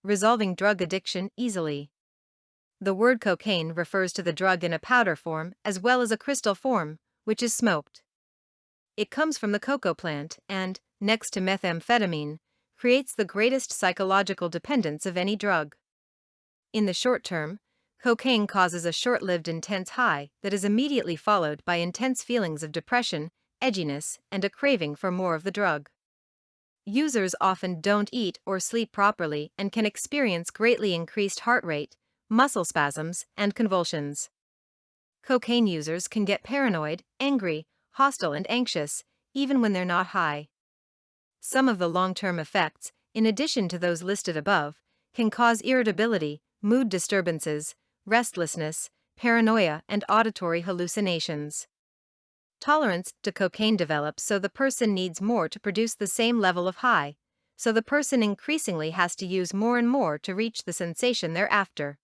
resolving drug addiction easily. The word cocaine refers to the drug in a powder form as well as a crystal form, which is smoked. It comes from the cocoa plant and, next to methamphetamine, creates the greatest psychological dependence of any drug. In the short term, cocaine causes a short-lived intense high that is immediately followed by intense feelings of depression, edginess, and a craving for more of the drug. Users often don't eat or sleep properly and can experience greatly increased heart rate, muscle spasms, and convulsions. Cocaine users can get paranoid, angry, hostile, and anxious, even when they're not high. Some of the long-term effects, in addition to those listed above, can cause irritability, mood disturbances, restlessness, paranoia, and auditory hallucinations. Tolerance to cocaine develops so the person needs more to produce the same level of high, so the person increasingly has to use more and more to reach the sensation they're after.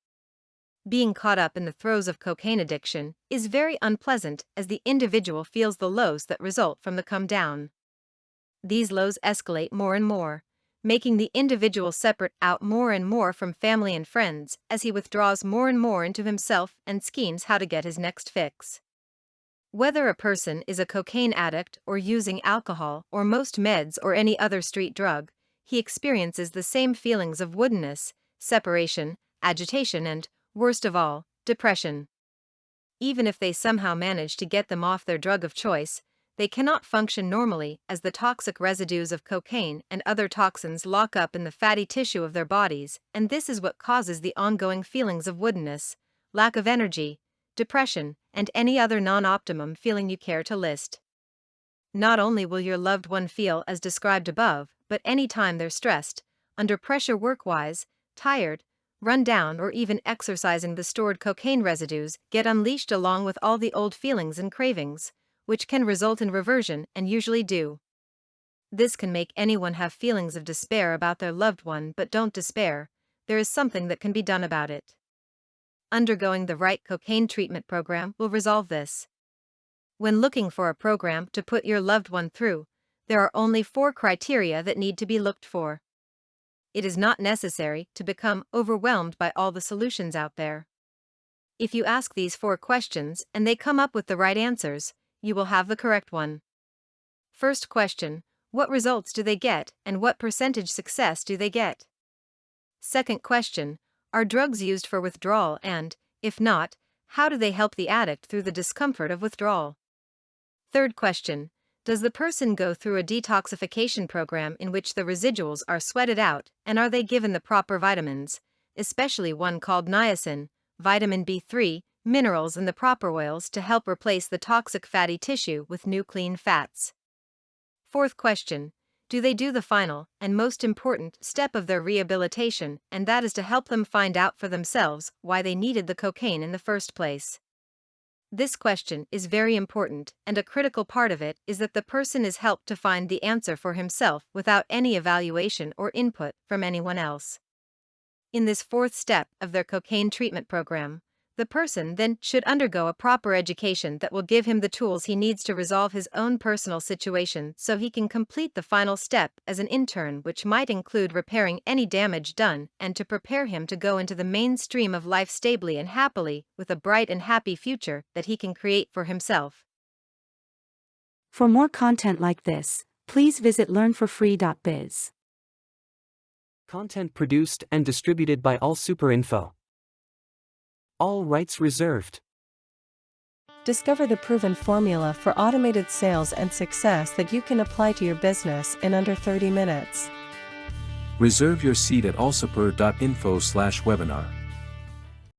Being caught up in the throes of cocaine addiction is very unpleasant as the individual feels the lows that result from the come down. These lows escalate more and more, making the individual separate out more and more from family and friends as he withdraws more and more into himself and schemes how to get his next fix. Whether a person is a cocaine addict or using alcohol or most meds or any other street drug, he experiences the same feelings of woodenness, separation, agitation, and, worst of all, depression. Even if they somehow manage to get them off their drug of choice, they cannot function normally as the toxic residues of cocaine and other toxins lock up in the fatty tissue of their bodies, and this is what causes the ongoing feelings of woodenness, lack of energy, depression, and any other non-optimum feeling you care to list. Not only will your loved one feel as described above, but any time they're stressed, under pressure work-wise, tired, run down, or even exercising, the stored cocaine residues get unleashed along with all the old feelings and cravings, which can result in reversion and usually do. This can make anyone have feelings of despair about their loved one, but don't despair, there is something that can be done about it. Undergoing the right cocaine treatment program will resolve this. When looking for a program to put your loved one through, there are only 4 criteria that need to be looked for. It is not necessary to become overwhelmed by all the solutions out there. If you ask these 4 questions and they come up with the right answers, you will have the correct one. First question: what results do they get and what percentage success do they get? Second question: are drugs used for withdrawal and, if not, how do they help the addict through the discomfort of withdrawal? Third question: does the person go through a detoxification program in which the residuals are sweated out, and are they given the proper vitamins, especially one called niacin, vitamin B3, minerals, and the proper oils to help replace the toxic fatty tissue with new clean fats? Fourth question: do they do the final, and most important, step of their rehabilitation, and that is to help them find out for themselves why they needed the cocaine in the first place? This question is very important, and a critical part of it is that the person is helped to find the answer for himself without any evaluation or input from anyone else. In this 4th step of their cocaine treatment program, the person then should undergo a proper education that will give him the tools he needs to resolve his own personal situation so he can complete the final step as an intern, which might include repairing any damage done and to prepare him to go into the mainstream of life stably and happily with a bright and happy future that he can create for himself. For more content like this, please visit learnforfree.biz. Content produced and distributed by AllSuperInfo. All rights reserved. Discover the proven formula for automated sales and success that you can apply to your business in under 30 minutes. Reserve your seat at allsuper.info/webinar.